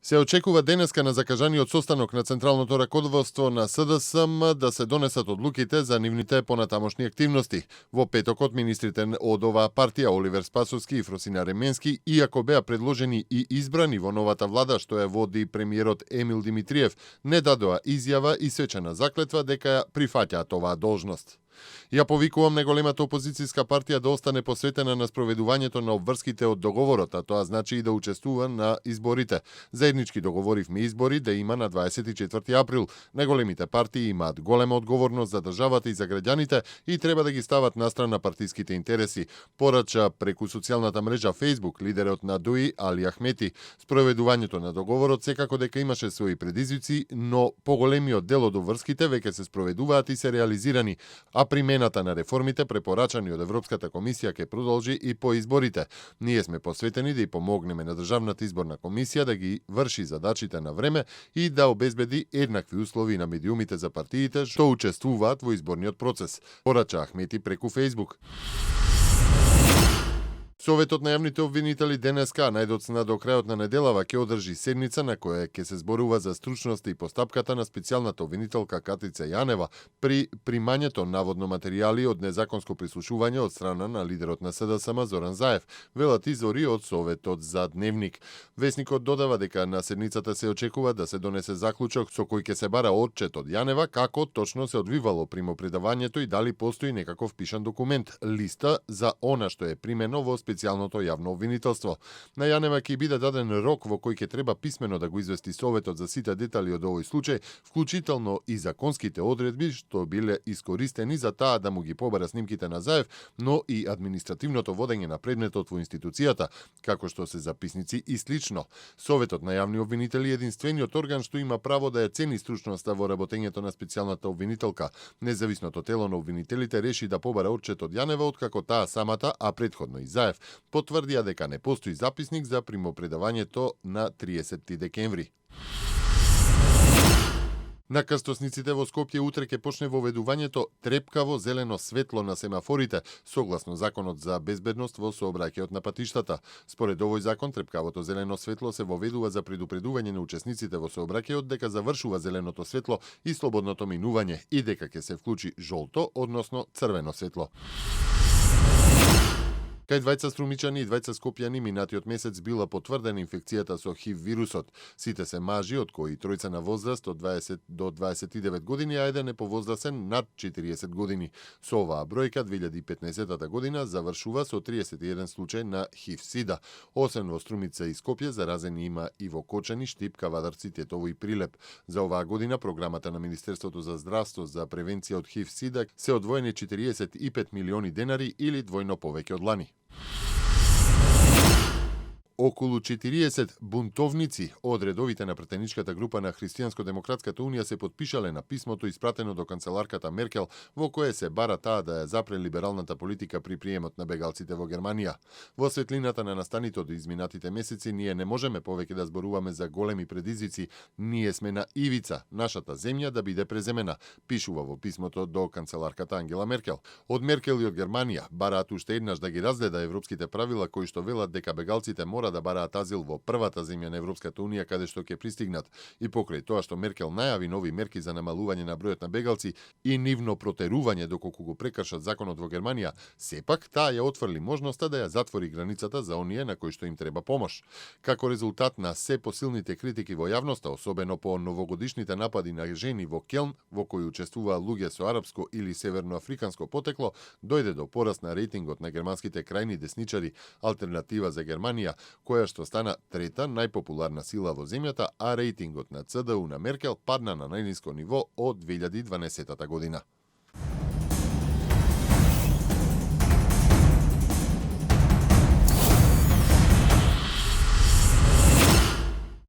Се очекува денеска на закажаниот состанок на Централното раководство на СДСМ да се донесат одлуките за нивните понатамошни активности. Во петокот министрите од оваа партија Оливер Спасовски и Фросина Ременски, иако беа предложени и избрани во новата влада што ја води премиерот Емил Димитриев, не дадоа изјава и свечена заклетва дека ја прифаќаат оваа должност. Ја повикувам неголемата опозицијска партија да остане посветена на спроведувањето на обврските од договорот, а тоа значи и да учествува на изборите. Заеднички договоривме избори да има на 24 април. Неголемите партии имаат голема одговорност за државата и за граѓаните и треба да ги стават настрана партиските интереси, порача преку социјалната мрежа Facebook лидерот на ДУИ Али Ахмети. Спроведувањето на договорот секако дека имаше своји предизвици, но поголемиот дел од обврските веќе се спроведуваат и се реализирани, а примената на реформите препорачани од Европската комисија ќе продолжи и по изборите. Ние сме посветени да и помогнеме на Државната изборна комисија да ги врши задачите на време и да обезбеди еднакви услови на медиумите за партиите што учествуваат во изборниот процес, порача Ахмети преку Facebook. Советот на јавните обвинители денеска, најдоцна до крајот на неделава, ќе одржи седница на која ќе се зборува за стручноста и постапката на специјалната обвинителка Катрица Јанева при примањето наводно материјали од незаконско прислушување од страна на лидерот на СДСМ Зоран Заев, велат извори од Советот за Дневник. Весникот додава дека на седницата се очекува да се донесе заклучок со кој ќе се бара отчет од Јанева како точно се одвивало примопредавањето и дали постои некаков пишан документ, листа за она што е примено во специјалното јавно обвинителство. На Јанева ќе биде даден рок во кој ќе треба писмено да го извести Советот за сите детали од овој случај, вклучително и законските одредби што биле искористени за таа да му ги побара снимките на Заев, но и административното водење на предметот во институцијата, како што се записници и слично. Советот на јавни обвинители е единствениот орган што има право да ја цени стручноста во работењето на специјалната обвинителка. Независното тело на обвинителите реши да побара отчет од Јанева откако таа самата, а претходно и Заев, потврдија дека не постои записник за примопредавањето на 30 декември. На крстосниците во Скопје утре ќе почне воведувањето трепкаво зелено светло на семафорите, согласно Законот за безбедност во сообраќајот на патиштата. Според овој закон, трепкавото зелено светло се воведува за предупредување на учесниците во сообраќајот дека завршува зеленото светло и слободното минување и дека ќе се вклучи жолто, односно црвено светло. Кај двајца струмичани и двајца скопјани минатиот месец била потврдена инфекцијата со ХИВ вирусот. Сите се мажи, од кои тројца на возраст од 20 до 29 години, а еден е повозрасен над 40 години. Со оваа бројка 2015 година завршува со 31 случај на ХИВ-сида. Освен во Струмица и Скопје, заразени има и во Кочани, Штипка, Вадарци, Тетово и Прилеп. За оваа година програмата на Министерството за здравство за превенција од ХИВ-сида се одвоени 45 милиони денари или двојно повеќе од лани. Околу 40 бунтовници од редовите на претеничката група на Христијанско-демократската унија се потпишале на писмото испратено до канцеларката Меркел, во кое се бара таа да ја запре либералната политика при приемот на бегалците во Германија. Во светлината на настаните од изминатите месеци, ние не можеме повеќе да зборуваме за големи предизвици. Ние сме на ивица, нашата земја да биде преземена, пишува во писмото до канцеларката Ангела Меркел. Од Меркел и од Германија бараат уште еднаш да ги разгледа европските правила кои што велат дека бегалците мора да бараат азил во првата земја на Европската унија каде што ќе пристигнат. И покрај тоа што Меркел најави нови мерки за намалување на бројот на бегалци и нивно протерување доколку го прекршат законот во Германија, сепак таа ја отфрли можноста да ја затвори границата за оние на кои што им треба помош. Како резултат на се посилните критики во јавноста, особено по новогодишните напади на жени во Келн, во кои учествуваа луѓе со арапско или северноафриканско потекло, дојде до пораст на рейтингот на германските крајни десничари Алтернатива за Германија, која што стана трета најпопуларна сила во земјата, а рейтингот на ЦДУ на Меркел падна на најниско ниво од 2012 година.